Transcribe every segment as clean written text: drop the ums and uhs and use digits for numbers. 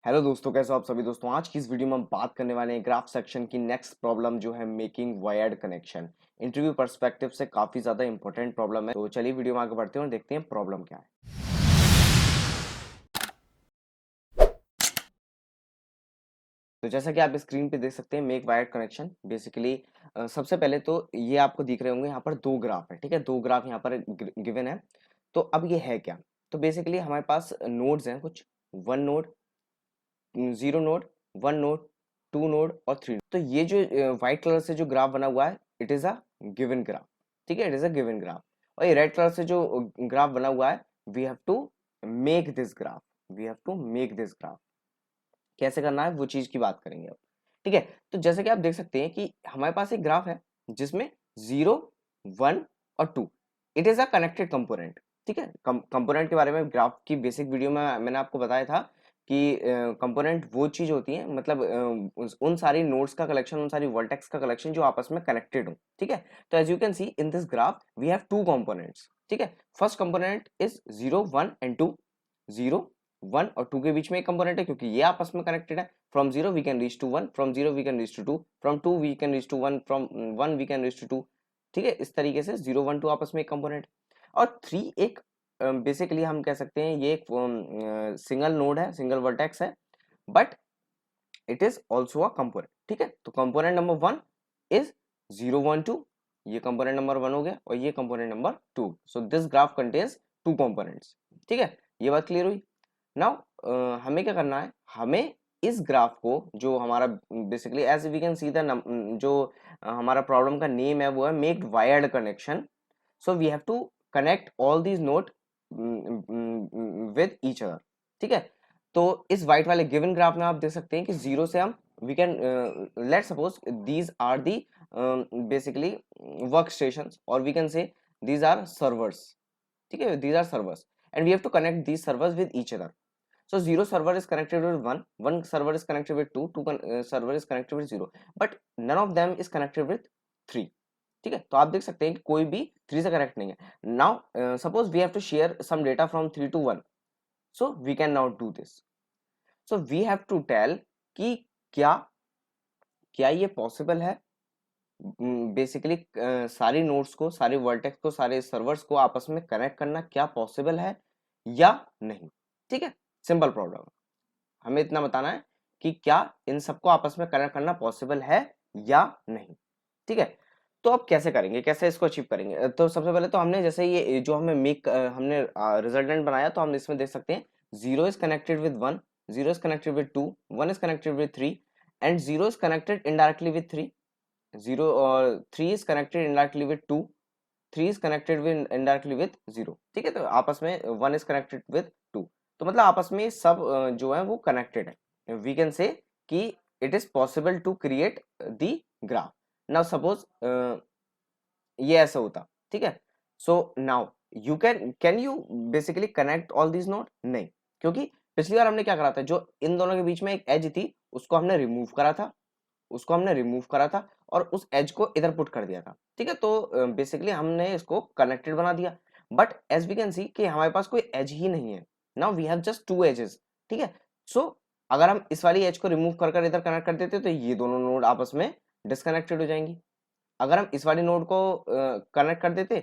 Hello दोस्तों, कैसे हो आप सभी दोस्तों। आज की इस वीडियो में हम बात करने वाले हैं ग्राफ सेक्शन की नेक्स्ट प्रॉब्लम जो है making wired connection. Interview perspective से काफी ज्यादा इंपॉर्टेंट प्रॉब्लम है। तो चलिए वीडियो में आगे बढ़ते हैं और देखते हैं प्रॉब्लम क्या है। तो जैसा कि आप स्क्रीन पे देख सकते हैं मेक वायर्ड कनेक्शन बेसिकली सबसे पहले तो ये आपको दिख रहे होंगे यहाँ पर दो ग्राफ है। ठीक है, दो ग्राफ यहाँ पर गिवन है। तो अब ये है क्या। तो बेसिकली हमारे पास नोड्स हैं कुछ, one node, zero node, one node, two node और थ्री। तो ये जो व्हाइट कलर से जो ग्राफ बना हुआ है it is a given graph. ठीक है, it is a given graph. और ये रेड कलर से जो ग्राफ बना हुआ है we have to make this graph. We have to make this graph. कैसे करना है वो चीज की बात करेंगे अब। ठीक है, तो जैसे कि आप देख सकते हैं कि हमारे पास एक ग्राफ है जिसमें जीरो, वन और two, it is a connected component. ठीक है, कंपोनेंट के बारे में ग्राफ की बेसिक वीडियो में मैंने आपको बताया था कि कंपोनेंट वो चीज होती है, मतलब उन सारी नोड्स का कलेक्शन, उन सारी वर्टेक्स का कलेक्शन जो आपस में कनेक्टेड हो। ठीक है, तो as you can see in this graph we have two components. ठीक है, first component is zero, one and two. Zero, one और टू के बीच में एक कंपोनेंट है क्योंकि ये आपस में कनेक्टेड है। From zero we can reach to one, from zero we can reach to two, from two we can reach to one, from one we can reach to two. ठीक है, इस तरीके से जीरो वन टू आपस में एक component. और three एक बेसिकली हम कह सकते हैं ये एक सिंगल नोड है, सिंगल वर्टेक्स है, but it is also a component. ठीक है, तो component number one is zero one to, ये कंपोनेंट नंबर वन हो गया और ये component number two. So this graph contains two components. ठीक है, ये बात क्लियर हुई। नाउ हमें क्या करना है, हमें इस ग्राफ को जो हमारा basically as we can see the जो हमारा प्रॉब्लम का नेम है वो है make wired connection. So we have to connect all these node with each other. ठीक है, तो इस व्हाइट वाले गिवन ग्राफ में आप देख सकते हैं कि जीरो से हम we can let suppose these are the basically work station, और we can say these are servers. ठीक है, these are servers and we have to connect these servers with each other. So zero server is connected with one, one server is connected with two, server is connected with zero, but none of them is connected with three. ठीक है, तो आप देख सकते हैं कि कोई भी थ्री से कनेक्ट नहीं है। Now suppose we have to share some data from three two one, so we can now do this. So we have to tell कि क्या क्या ये पॉसिबल है बेसिकली सारी नोड्स को, सारे वर्टेक्स को, सारे सर्वर्स को आपस में कनेक्ट करना क्या पॉसिबल है या नहीं। ठीक है, सिंपल प्रॉब्लम, हमें इतना बताना है कि क्या इन सबको आपस में कनेक्ट करना पॉसिबल है या नहीं। ठीक है, तो अब कैसे करेंगे, कैसे इसको अचीव करेंगे। तो सबसे पहले तो हमने जैसे ये जो हमें मेक हमने रिजल्टेंट बनाया तो हम इसमें देख सकते हैं zero is connected with one, zero is connected with two, one is connected with three and zero is connected indirectly with three. Zero और three is connected indirectly with two, three is connected with indirectly with zero. ठीक है, तो आपस में one is connected with two, तो मतलब आपस में सब जो है वो कनेक्टेड है। वी कैन से कि it is possible to create the graph. Now suppose ये ऐसा होता। ठीक है, so now you can you basically connect all these node, नहीं, क्योंकि पिछली बार हमने क्या करा था, जो इन दोनों के बीच में एक एज थी उसको हमने रिमूव करा था, उसको हमने रिमूव करा था और उस एज को इधर पुट कर दिया था। ठीक है, तो बेसिकली हमने इसको कनेक्टेड बना दिया, but as we can see कि हमारे पास कोई एज ही नहीं है। Now we have just two edges. ठीक है, सो अगर हम इस वाली एज को रिमूव कर कर इधर कनेक्ट कर देते तो ये दोनों नोड आपस में डिस्कनेक्टेड हो जाएंगी। अगर हम इस वाली नोड को कनेक्ट कर देते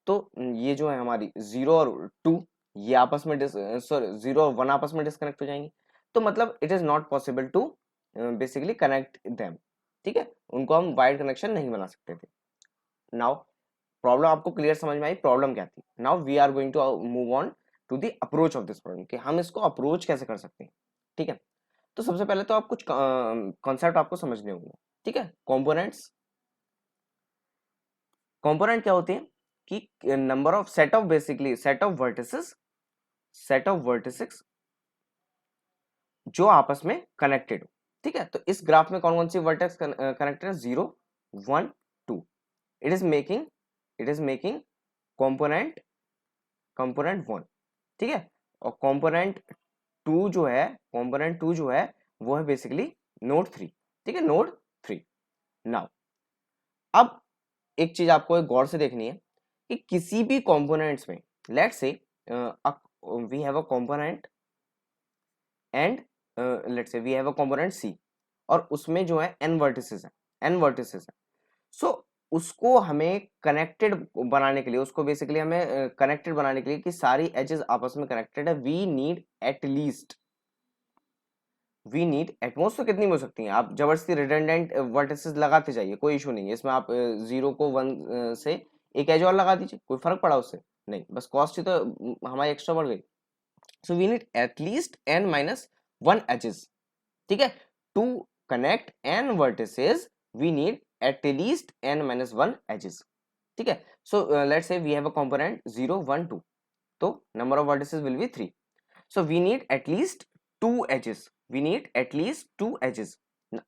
तो ये जो है हमारी जीरो और टू, ये आपस में सॉरी जीरो और वन आपस में डिस्कनेक्ट हो जाएंगी। तो मतलब it is not possible to basically connect them. ठीक है, उनको हम वायर्ड कनेक्शन नहीं बना सकते थे। नाउ प्रॉब्लम आपको क्लियर समझ में आई, प्रॉब्लम क्या थी। Now we are going to move on to the approach of this problem कि हम इसको अप्रोच कैसे कर सकते हैं। ठीक है, तो सबसे पहले तो आप कुछ कॉन्सेप्ट आपको समझने होंगे। ठीक है, कंपोनेंट्स, कंपोनेंट क्या होते हैं कि number of set of basically set of vertices, set of vertices जो आपस में कनेक्टेड हो। ठीक है, तो इस ग्राफ में कौन कौन सी वर्टेक्स कनेक्टेड है, zero, one, two. It is making, it is making component, component one. ठीक है, और कंपोनेंट टू जो है, कंपोनेंट टू जो है वो है बेसिकली नोड थ्री। ठीक है, नोड थ्री। नाउ अब एक चीज आपको एक गौर से देखनी है कि किसी भी कंपोनेंट्स में let's say we have a component and let's say we have a component C और उसमें जो है n वर्टिसेस है, n वर्टिसेस है। सो उसको हमें कनेक्टेड बनाने के लिए, उसको बेसिकली हमें कनेक्टेड बनाने के लिए कि सारी एजेस आपस में कनेक्टेड है, वी नीड एटमोस्ट तो कितनी हो सकती हैं, आप जबरदस्ती रिडंडेंट वर्टिसेस लगाते जाइए, कोई इशू नहीं है इसमें। आप 0 को 1 से एक एज और लगा दीजिए, कोई फर्क पड़ा उससे नहीं, बस कॉस्ट ही तो हमारी एक्स्ट्रा बढ़ गई। So we need at least n minus 1 edges, ठीक है। To connect n vertices we need at n minus 1 edges, ठीक है। So let's say we have a component 0 1 2, तो number of vertices will be 3। So we need at least 2 edges, we need at least 2 edges.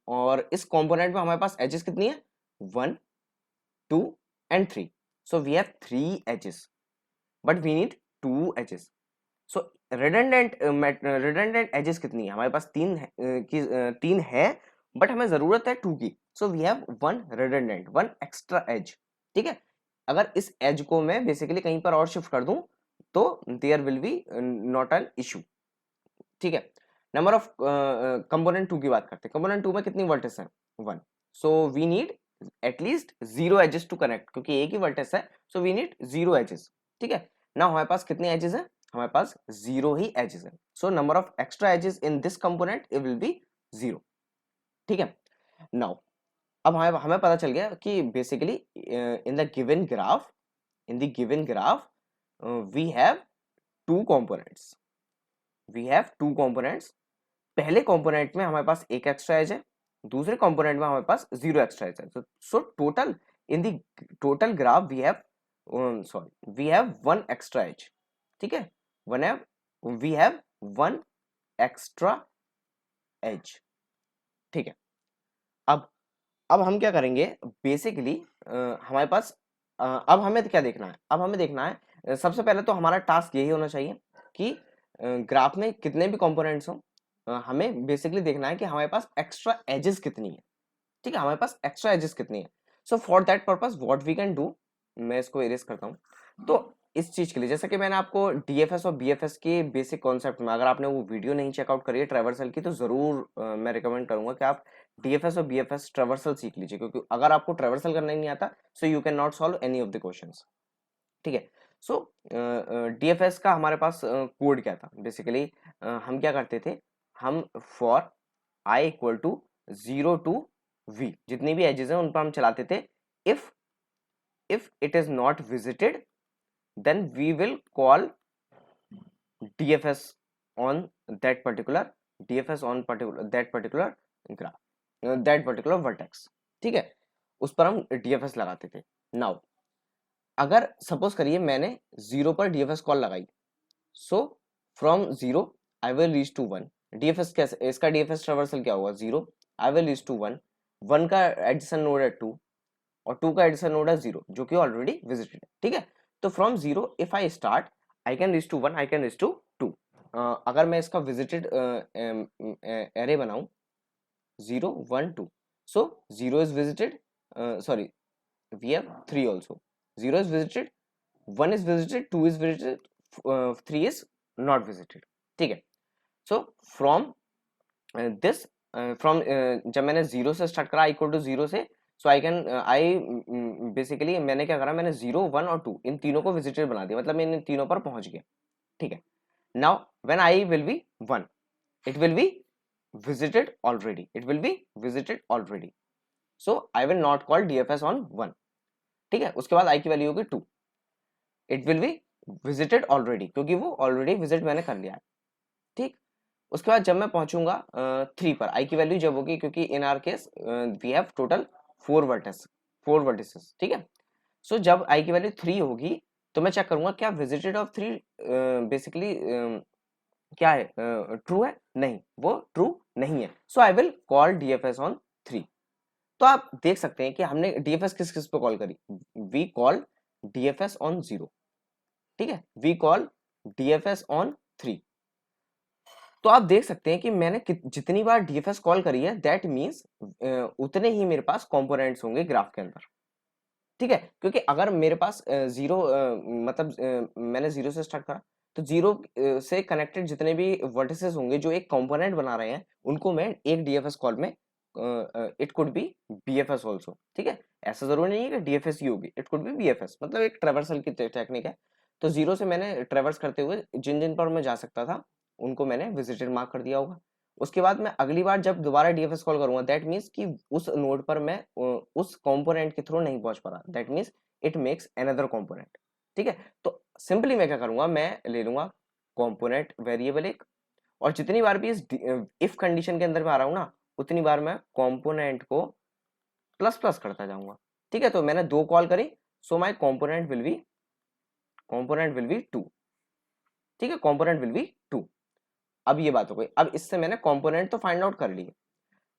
और इस component में हमारे पास edges कितनी है, 1 2 and 3। So we have 3 edges but we need 2 edges. So redundant edges कितनी है हमारे पास, 3 है, 3 है बट हमें जरूरत है 2 की। So we have 1 redundant, 1 extra edge, ठीक है। अगर इस एज को मैं बेसिकली कहीं पर और शिफ्ट कर दूं तो there will be not an issue, ठीक है। नंबर ऑफ कंपोनेंट 2 की बात करते हैं, कंपोनेंट 2 में कितनी वर्टिस है, 1। So we need at least 0 edges to connect, क्योंकि एक ही वर्टिस है, सो वी नीड 0 एजेस, ठीक है ना। हमारे पास कितने एजेस हैं, हमारे पास 0 ही एजेस है। So number of extra edges in this component it will be 0, ठीक है। नाउ अब हमें हमें पता चल गया कि basically in the given graph, in the given graph we have two components, we have two components. पहले कंपोनेंट में हमारे पास एक एक्स्ट्रा एज है, दूसरे कंपोनेंट में हमारे पास 0 एक्स्ट्रा एज है। So total in the total graph we have, sorry we have 1 extra edge, ठीक है, one have we have 1 extra edge, ठीक है। अब हम क्या करेंगे बेसिकली, हमारे पास अब हमें क्या देखना है, अब हमें देखना है सबसे पहले तो हमारा टास्क यही होना चाहिए कि ग्राफ में कितने भी कंपोनेंट्स हो, हमें बेसिकली देखना है कि हमारे पास एक्स्ट्रा एजेस कितनी है, ठीक है, हमारे पास एक्स्ट्रा एजेस कितनी है। So for that purpose what we can do, मैं इसको इरेज करता हूँ। तो इस चीज के लिए जैसा कि मैंने आपको डीएफएस और बीएफएस के बेसिक कॉन्सेप्ट में, अगर आपने वो वीडियो नहीं चेकआउट करी है ट्रैवर्सल की, तो जरूर मैं रिकमेंड करूंगा कि आप डीएफएस और बीएफएस ट्रैवर्सल सीख लीजिए, क्योंकि अगर आपको ट्रैवर्सल करना ही नहीं आता so you can not solve any of the questions, ठीक है। सो डीएफएस का हमारे पास कोड क्या था बेसिकली, हम क्या करते थे, हम for I equal to 0 to v जितनी भी एजेस हैं उन पर हम चलाते थे, if it is not visited then we will call DFS on that particular that particular graph, that particular vertex, ठीक है, उस पर हम DFS लगाते थे। नाउ अगर सपोज करिए मैंने 0 पर DFS कॉल लगाई, so from 0 I will reach to 1। DFS कैसे, इसका DFS ट्रावर्सल क्या होगा, 0 आई विल रीच टू 1, 1 का एडिशन नोड है 2 और 2 का एडिशन नोड है 0 जो कि ऑलरेडी विजिटेड है, ठीक है। तो from 0 if I start I can reach to 1, I can reach to 2। अगर मैं इसका विजिटेड एरे बनाऊं 0 1 2, so 0 is visited, sorry we have 3 also, 0 is visited, 1 is visited, 2 is visited, 3 is not visited, ठीक है। सो फ्रॉम दिस, फ्रॉम जब मैंने 0 से start करा इक्वल टू 0 से, सो आई कैन आई बेसिकली मैंने क्या करा, मैंने 0 1 और 2 इन तीनों को विजिटेड बना दिया, मतलब मैं इन तीनों पर पहुंच गया, ठीक है। Now when I will be 1 it will B visited already, it will be visited already, so I will not call DFS on 1, ठीक है। उसके बाद i की वैल्यू होगी 2, it will be visited already क्योंकि वो ऑलरेडी विजिट मैंने कर लिया है, ठीक। उसके बाद जब मैं पहुंचूंगा 3 पर, आई की वैल्यू जब होगी, क्योंकि in our case we have total 4 vertices, ठीक है। सो जब आई की वैल्यू 3 होगी तो मैं चेक करूंगा क्या विजिटेड ऑफ 3 बेसिकली क्या है, ट्रू है, नहीं वो ट्रू नहीं है, so I will call DFS on 3। तो आप देख सकते हैं कि हमने डीएफएस किस किस पे कॉल करी, वी कॉल डीएफएस ऑन 0, ठीक है, वी कॉल डीएफएस ऑन 3। तो आप देख सकते हैं कि मैंने जितनी बार डीएफएस कॉल करी है दैट मीन्स उतने ही मेरे पास कंपोनेंट्स होंगे ग्राफ के अंदर, ठीक है। क्योंकि अगर मेरे पास 0 मतलब मैंने 0 से स्टार्ट करा तो जीरो से कनेक्टेड जितने भी वर्टिसेस होंगे जो एक कंपोनेंट बना रहे हैं उनको मैं एक डीएफएस कॉल में it could be BFS also, ठीक है। ऐसा जरूरी नहीं है कि डीएफएस ही होगी, इट कुड बी बीएफएस, मतलब एक ट्रेवर्सल की टेक्निक है। तो जीरो से मैंने ट्रेवर्स करते हुए जिन जिन पर मैं जा सकता था उनको मैंने विजिटेड मार्क कर दिया होगा। उसके बाद मैं अगली बार जब दोबारा डीएफएस कॉल करूंगा दैट मीन्स कि उस नोड पर मैं उस कंपोनेंट के थ्रू नहीं पहुंच पा रहा, that means it makes another component, ठीक है। तो सिंपली मैं क्या करूंगा, मैं ले लूंगा कंपोनेंट वेरिएबल एक, और जितनी बार भी इस इफ कंडीशन के अंदर में आ रहा हूं ना उतनी बार मैं कंपोनेंट को प्लस प्लस करता जाऊंगा, ठीक है। तो मैंने दो कॉल करी, so my component will be two, ठीक है, कंपोनेंट विल बी टू। अब ये बात हो गई, अब इससे मैंने कंपोनेंट तो फाइंड आउट कर लिए,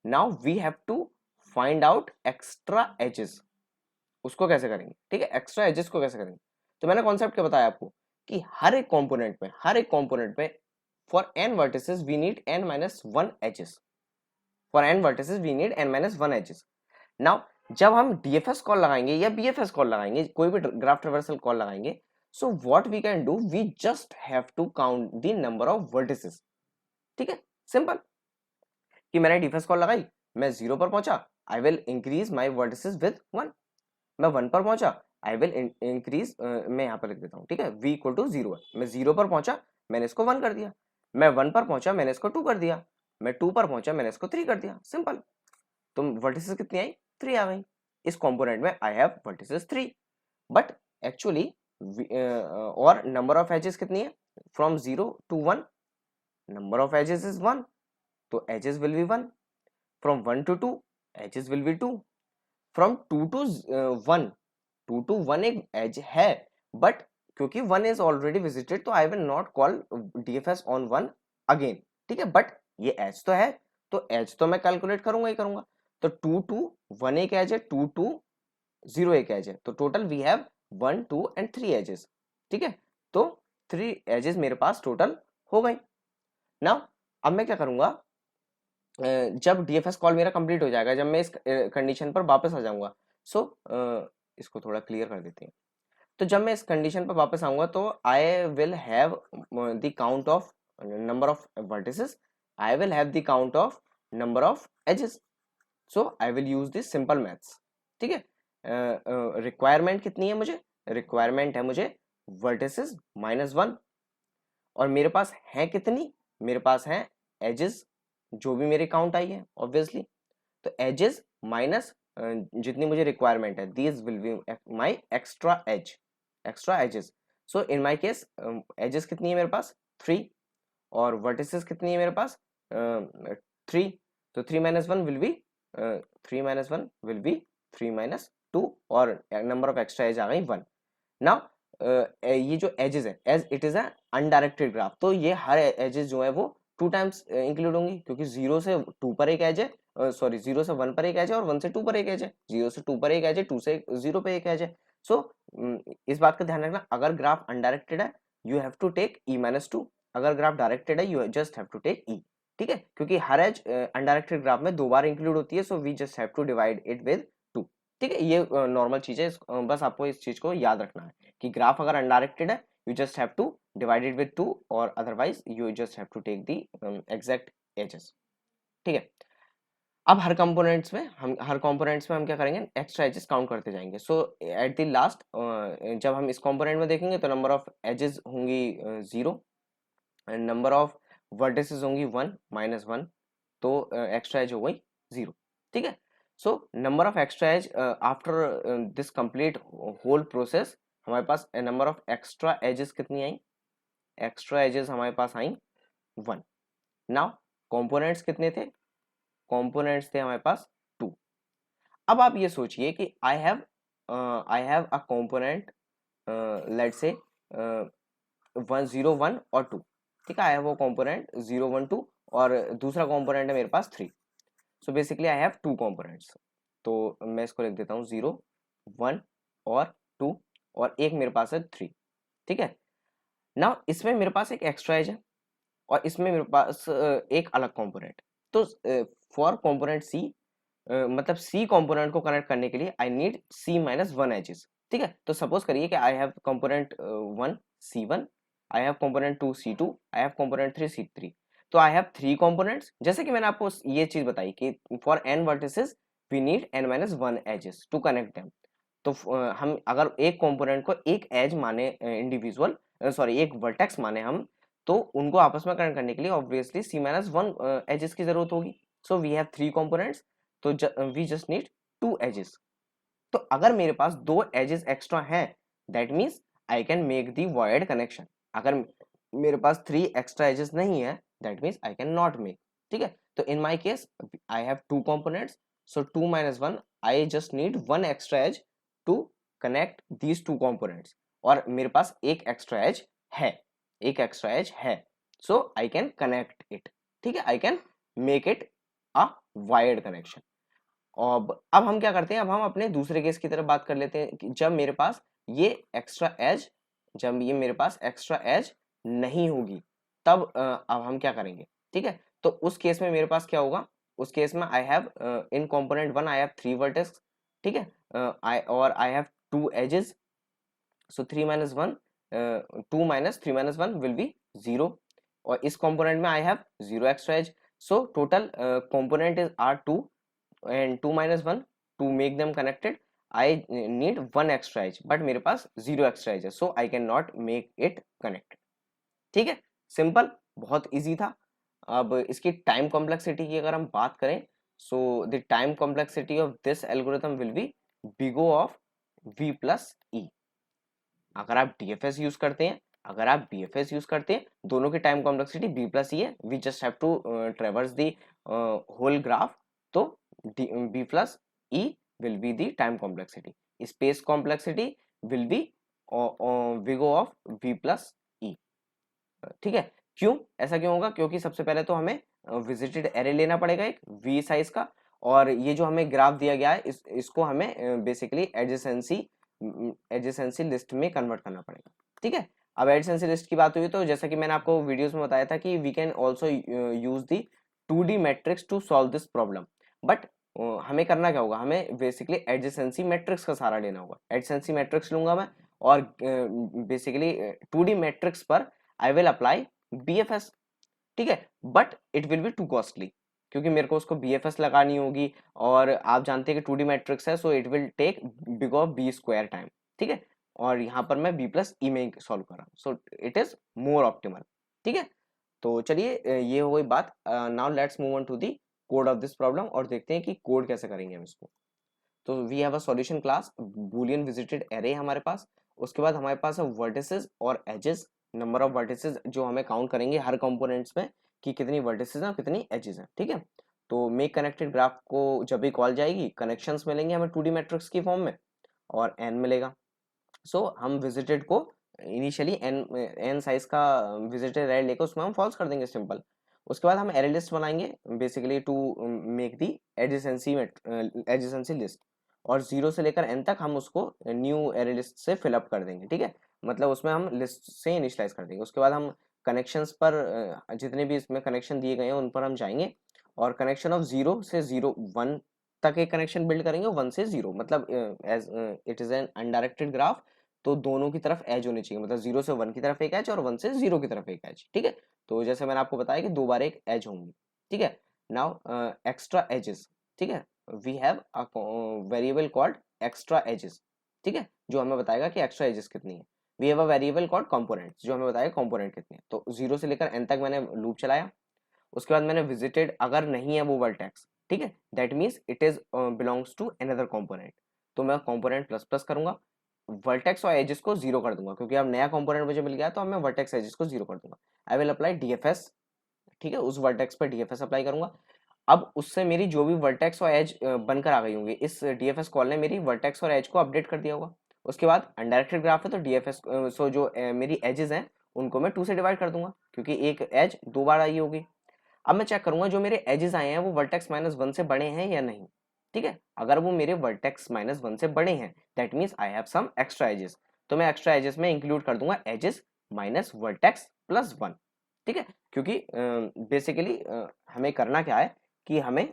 now we have to find out extra edges. उसको कैसे करेंगे, ठीक है, एक्स्ट्रा एजेस को कैसे करेंगे। तो मैंने कॉन्सेप्ट क्या बताया आपको कि हर एक कंपोनेंट में for N vertices we need n minus one edges, for N vertices we need n minus one edges. Now जब हम डीएफएस कॉल लगाएंगे या बीएफएस कॉल लगाएंगे, कोई भी ग्राफ ट्रेवर्सल कॉल लगाएंगे, so what we can do, we just have to count the number of vertices, ठीक है, सिंपल। कि मैंने डीएफएस कॉल लगाई, मैं जीरो पर पहुंचा, I will increase my vertices with one. मैं वन पर पहुंचा, आई विल इंक्रीज, मैं यहाँ पर लिख देता हूँ, ठीक है, v इक्वल टू जीरो है। मैं जीरो पर पहुंचा, मैंने इसको वन कर दिया। मैं वन पर पहुंचा, मैंने इसको टू कर दिया। मैं टू पर पहुंचा, मैंने इसको थ्री कर दिया, सिंपल। तो वर्टिसेस कितनी आई, थ्री आ गई। इस कंपोनेंट में I have vertices three, but actually और नंबर ऑफ एजेस कितनी है, from zero to one, number of edges is one, तो edges will be one. From one to two, edges will be two. From two to one, to to one एक edge है, but क्योंकि one is already visited तो I will not call DFS on one again, ठीक है। But ये as तो है, तो एज तो मैं कैलकुलेट करूंगा ही करूंगा। तो टू टू वन एक एज है, टू टू जीरो एक एज है, तो total we have one two and three edges, ठीक है। तो थ्री एजेस मेरे पास टोटल हो गई। नाउ अब मैं क्या करूंगा, जब डीएफएस कॉल मेरा कंप्लीट हो जाएगा, जब मैं इस कंडीशन पर वापस आ जाऊंगा, सो इसको थोड़ा क्लियर कर देते हैं। तो जब मैं इस कंडीशन पर वापस आऊंगा तो I will have the count of number of vertices, I will have the count of number of edges, so I will use this simple maths, ठीक है। रिक्वायरमेंट कितनी है मुझे, रिक्वायरमेंट है मुझे वर्टिसेस माइनस वन, और मेरे पास है कितनी, मेरे पास है एजेस जो भी मेरी काउंट आई है ऑब्वियसली। तो एजेस माइनस जितनी मुझे रिक्वायरमेंट है, these will be my extra edge, extra edges. So in my case edges कितनी है मेरे पास, थ्री, और वर्टिसेस कितनी है मेरे पास, थ्री। तो three minus one will be, three minus one will be three minus two, और नंबर ऑफ एक्स्ट्रा एज आ गई वन। नाउ ये जो एजेस है, as it is undirected graph, तो ये हर एजेस जो है वो टू टाइम्स इंक्लूड होंगी, क्योंकि जीरो से टू पर एक एज है, सॉरी जीरो से वन पर एक एज है, और वन से टू पर एक एज है, जीरो से टू पर एक एज है, टू से जीरो पर एक एज है। सो इस बात का ध्यान रखना, अगर ग्राफ अनडायरेक्टेड है you have to take E minus two, अगर ग्राफ डायरेक्टेड है you just have to take E, ठीक है, क्योंकि हर एज अनडायरेक्टेड ग्राफ में दो बार इंक्लूड होती है, so we just have to divide it with two, ठीक है। ये नॉर्मल चीज है, बस आपको इस चीज को याद रखना है कि ग्राफ अगर अनडायरेक्टेड है you just have to divide it with two, और otherwise you just have to take the exact edges, ठीक है। अब हर कंपोनेंट्स में हम क्या करेंगे, एक्स्ट्रा एजेस काउंट करते जाएंगे। सो एट द लास्ट जब हम इस कंपोनेंट में देखेंगे तो नंबर ऑफ एजेस होंगी zero, and number of vertices होंगी वन माइनस वन, तो एक्स्ट्रा एज हो गई जीरो, ठीक है। So number of extra edge after this complete whole process, हमारे पास नंबर ऑफ एक्स्ट्रा एजेस कितनी आई, एक्स्ट्रा एजेस हमारे पास आई वन। नाउ कंपोनेंट्स कितने थे, कंपोनेंट्स थे हमारे पास टू। अब आप ये सोचिए कि I have a component, let say one zero one और टू, ठीक है, आई हैव वो कंपोनेंट जीरो वन टू, और दूसरा कंपोनेंट है मेरे पास three. So basically I have two components, तो मैं इसको लिख देता हूँ जीरो वन और टू, और एक मेरे पास है थ्री, ठीक है। नाउ इसमें मेरे पास एक एक्स्ट्रा एज है, और इसमें मेरे पास एक अलग कंपोनेंट। तो फॉर कंपोनेंट सी, मतलब सी कंपोनेंट को कनेक्ट करने के लिए I need C minus one edges, ठीक है। तो सपोज करिए कि I have component one C one, I have component 2 C2, I have component 3 C3। तो आई हैव 3 कंपोनेंट्स, जैसे कि मैंने आपको ये चीज बताई कि for n vertices we need n-1 edges to connect them. तो हम अगर एक कंपोनेंट को एक एज माने इंडिविजुअल, सॉरी एक वर्टेक्स माने हम, तो उनको आपस में कनेक्ट करने के लिए ऑब्वियसली C-1 एजेस की जरूरत होगी। सो वी हैव 3 कंपोनेंट्स, तो वी जस्ट नीड 2 एजेस। तो अगर मेरे पास 2 एजेस एक्स्ट्रा हैं, that means I can make the void connection. अगर मेरे पास 3 एक्स्ट्रा एजेस नहीं है, that means I can not make. ठीक है, तो in my case I have 2 components, so 2-1 I just need 1 extra edge to connect these 2 components. और मेरे पास एक एक्स्ट्रा एज है, एक एक्स्ट्रा एज है, so I can connect it. ठीक है, आई can make it a wired connection. अब हम क्या करते हैं, अब हम अपने दूसरे केस की तरफ बात कर लेते हैं कि जब मेरे पास ये एक्स्ट्रा एज, जब ये मेरे पास एक्स्ट्रा एज नहीं होगी, तब अब हम क्या करेंगे। ठीक है, तो उस केस में मेरे पास क्या होगा, उस केस में I have in component 1 I have 3 vertex. ठीक है, I have 2 edges, so 3-1 2-3-1 will be 0। और इस कंपोनेंट में I have 0 extra edge, so total component is are 2 and 2-1 to make them connected I need 1 extra edge, but मेरे पास 0 extra edge है, so I cannot make it connected। ठीक है, simple, बहुत easy था। अब इसकी टाइम कॉम्प्लेक्सिटी की अगर हम बात करें, so the time complexity of this algorithm will be big O of v plus E. अगर आप DFS यूज करते हैं, अगर आप BFS यूज करते हैं, दोनों की time complexity b plus E है। We just have to traverse the whole graph, तो b plus E will be the time complexity. Space complexity will be big O of v plus E. ठीक है, क्यों ऐसा क्यों होगा, क्योंकि सबसे पहले तो हमें विजिटेड एरे लेना पड़ेगा एक v साइज का, और ये जो हमें ग्राफ दिया गया है इसको हमें बेसिकली एडजेसेंसी लिस्ट में कन्वर्ट करना पड़ेगा। ठीक है, अब एडजेसेंसी लिस्ट की बात हुई तो जैसा कि मैंने आपको वीडियोस में बताया था कि we can also use the 2D matrix to solve this problem. But हमें करना क्या होगा, हमें बेसिकली एडजेसेंसी मैट्रिक्स का सहारा लेना होगा। एडजेसेंसी मैट्रिक्स लूंगा मैं, और बेसिकली 2D मैट्रिक्स पर आई विल अप्लाई BFS। ठीक है, but it will be to costly, क्योंकि मेरे को उसको BFS लगानी होगी, और आप जानते हैं कि 2D मैट्रिक्स है, so it will take big of B square time. ठीक है, और यहाँ पर मैं b प्लस ई में सॉल्व कर रहा हूँ, so it is more optimal. ठीक है, तो चलिए ये हो गई बात। Now let's move on to the code of this problem, और देखते हैं कि कोड कैसे करेंगे हम इसको। तो we have a solution class, boolean visited array हमारे पास। उसके बाद हमारे पास है वर्टिसेस और एजेस, नंबर ऑफ वर्टिसेस जो हमें काउंट करेंगे हर कंपोनेंट्स में कि कितनी वर्टिसेस हैं कितनी एजेस हैं। ठीक है, तो मेक कनेक्टेड ग्राफ को जब भी कॉल जाएगी, कनेक्शंस मिलेंगे हमें 2D मैट्रिक्स की फॉर्म में, और n मिलेगा। सो हम विजिटेड को इनिशियली n साइज का विजिटेड एरे लेकर उसमें हम फॉल्स कर देंगे, सिंपल। उसके बाद हम एरे लिस्ट बनाएंगे basically to make the adjacency list, और 0 से लेकर n तक हम उसको न्यू एरे लिस्ट से फिलअप कर देंगे। ठीक है, मतलब उसमें हम लिस्ट से इनिशियलाइज कर देंगे। उसके बाद हम कनेक्शंस पर जितने भी इसमें कनेक्शन दिए गए हैं उन पर हम जाएंगे, और कनेक्शन ऑफ 0 से 1 तक एक कनेक्शन बिल्ड करेंगे, 1 से 0 मतलब as it is an undirected graph, तो दोनों की तरफ एज होनी चाहिए, मतलब 0 से 1 की तरफ एक एज और 1 से 0 की तरफ एक एज। ठीक है, तो जैसे मैंने आपको बताया कि 2 बार एक एज होंगी। ठीक है, नाउ एक्स्ट्रा एजेस। ठीक है, we have a variable called extra edges. ठीक है, जो हमें बताएगा कि एक्स्ट्रा एजेस कितनी है। We have a variable called components, जो हमें बताएगा कंपोनेंट कितने हैं। तो 0 से लेकर n तक मैंने लूप चलाया। उसके बाद मैंने विजिटेड, अगर नहीं है वो वर्टेक्स, ठीक है, that means it is belongs to another component, तो मैं कंपोनेंट प्लस प्लस करूंगा, वर्टेक्स और एजेस को 0 कर दूंगा, क्योंकि अब नया कंपोनेंट मुझे मिल गया, तो अब मैं वर्टेक्स एजेस को 0 कर दूंगा। I will apply DFS। ठीक है, उस वर्टेक्स पर DFS अप्लाई करूंगा। अब उससे मेरी जो भी वर्टेक्स और एज बनकर आ गई होंगी, इस DFS कॉल ने मेरी वर्टेक्स और एज को अपडेट कर दिया होगा। उसके बाद अनडायरेक्टेड ग्राफ है, तो DFS सो जो मेरी एजेस हैं उनको मैं 2 से डिवाइड कर दूंगा, क्योंकि एक एज 2 बार आई होगी। अब मैं चेक करूंगा जो मेरे एजेस आए हैं वो वर्टेक्स -1 से बड़े हैं या नहीं। ठीक है, अगर वो मेरे वर्टेक्स -1 से बड़े हैं, that means I have some extra edges, तो मैं एक्स्ट्रा एजेस में इंक्लूड कर दूंगा एजेस माइनस वर्टेक्स प्लस 1। ठीक है, क्योंकि बेसिकली हमें करना क्या है कि हमें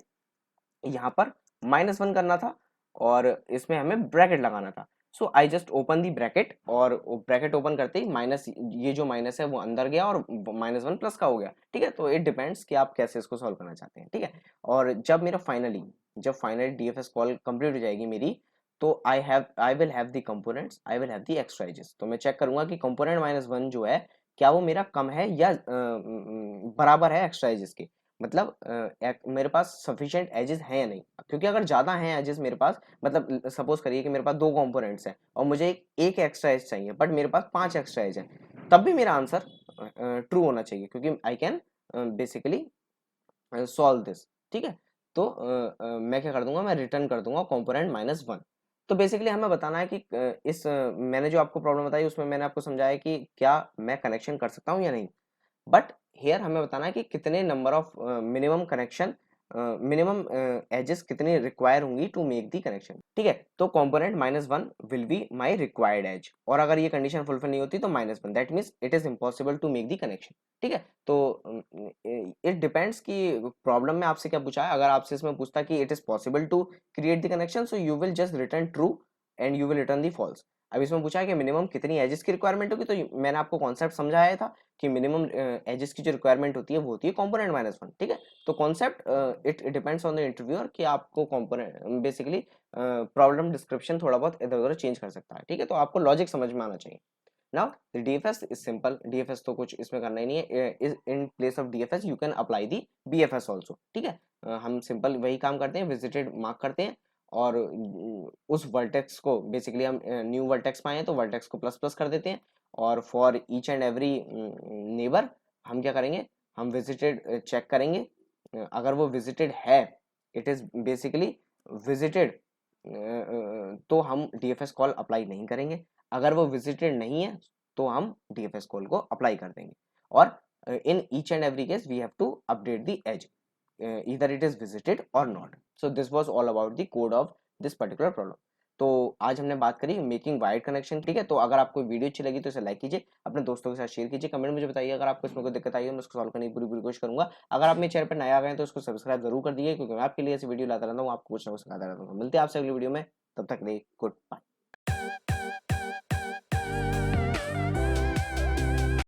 यहाँ पर -1 करना था, और इसमें हमें ब्रैकेट लगाना था। So I just open the bracket, और ब्रैकेट ओपन करते ही माइनस, ये जो माइनस है वो अंदर गया और -1 प्लस का हो गया, ठीक है। तो इट डिपेंड्स कि आप कैसे इसको सॉल्व करना चाहते हैं, ठीक है। और जब फाइनली डीएफएस कॉल कंप्लीट हो जाएगी मेरी, तो I will have the components, I will have the extra edges. तो मैं चेक करूंगा कि कंपोनेंट -1 जो है क्या वो मेरा कम है या बराबर है एक्स्ट्रा एजेस के। मतलब मेरे पास सफिशिएंट एजेस हैं या नहीं, क्योंकि अगर ज्यादा हैं एजेस मेरे पास, मतलब सपोज करिए कि मेरे पास 2 कंपोनेंट्स हैं और मुझे एक एक्स्ट्रा एज चाहिए, बट मेरे पास 5 एक्स्ट्रा एज है, तब भी मेरा आंसर ट्रू होना चाहिए, क्योंकि I can basically solve this, ठीक है। तो मैं क्या कर दूंगा, मैं रिटर्न कर दूंगा कंपोनेंट -1। तो बेसिकली हमें बताना है कि मैंने जो आपको प्रॉब्लम बताई उसमें मैंने आपको समझाया कि क्या मैं कनेक्शन कर सकता हूँ या नहीं, बट हेयर हमें बताना है कि कितने number of minimum connection, minimum edges कितनी रिक्वायर होंगी टू मेक दी कनेक्शन, ठीक है। तो component -1 will be my required edge, और अगर ये कंडीशन फुलफिल नहीं होती तो -1, that means it is impossible to make the connection, ठीक है। तो इट डिपेंड्स कि प्रॉब्लम में आपसे क्या पूछा है। अगर आपसे इसमें पूछता कि it is possible to create the connection, so you will just return true and you will return the false. अब इसमें पूछा है कि मिनिमम कितनी एजेस की रिक्वायरमेंट होगी, तो मैंने आपको कॉन्सेप्ट समझाया था कि मिनिमम एजेस की जो रिक्वायरमेंट होती है वो होती है कंपोनेंट -1, ठीक है। तो concept it depends on the interviewer कि आपको कंपोनेंट बेसिकली प्रॉब्लम डिस्क्रिप्शन थोड़ा बहुत इधर उधर चेंज कर सकता है, ठीक है। तो आपको लॉजिक समझ में आना चाहिए। Now DFS is simple, DFS तो कुछ इसमें करना ही नहीं है। In place of DFS you can apply the BFS also, ठीक है। हम सिंपल वही काम करते हैं, विजिटेड मार्क करते हैं, और उस वर्टेक्स को बेसिकली हम न्यू वर्टेक्स पाए हैं तो वर्टेक्स को प्लस प्लस कर देते हैं, और for each and every neighbour हम क्या करेंगे, हम विजिटेड चेक करेंगे। अगर वो विजिटेड है, इट इज बेसिकली विजिटेड, तो हम डीएफएस कॉल अप्लाई नहीं करेंगे। अगर वो विजिटेड नहीं है तो हम डीएफएस कॉल को अप्लाई कर देंगे, और in each and every case we have to update the edge, either it is visited or not. So this was all about the code of this particular problem. तो आज हमने बात करी making wired connection, ठीक है। तो अगर आपको वीडियो अच्छी लगी तो इसे लाइक कीजिए, अपने दोस्तों के साथ शेयर कीजिए, कमेंट मुझे बताइए अगर आपको इसमें कोई दिक्कत आई है, मैं उसको सॉल्व करने की पूरी पूरी कोशिश करूंगा। अगर आप मेरे चैनल पर नए आ गए हैं तो इसको सब्सक्राइब जरूर कर दीजिए, क्योंकि मैं आपके लिए ऐसी वीडियो लाता रहता हूँ, आपको कुछ ना कुछ सिखाता रहता हूँ। मिलते हैं आपसे अगली वीडियो में, तब तक के लिए गुड बाय।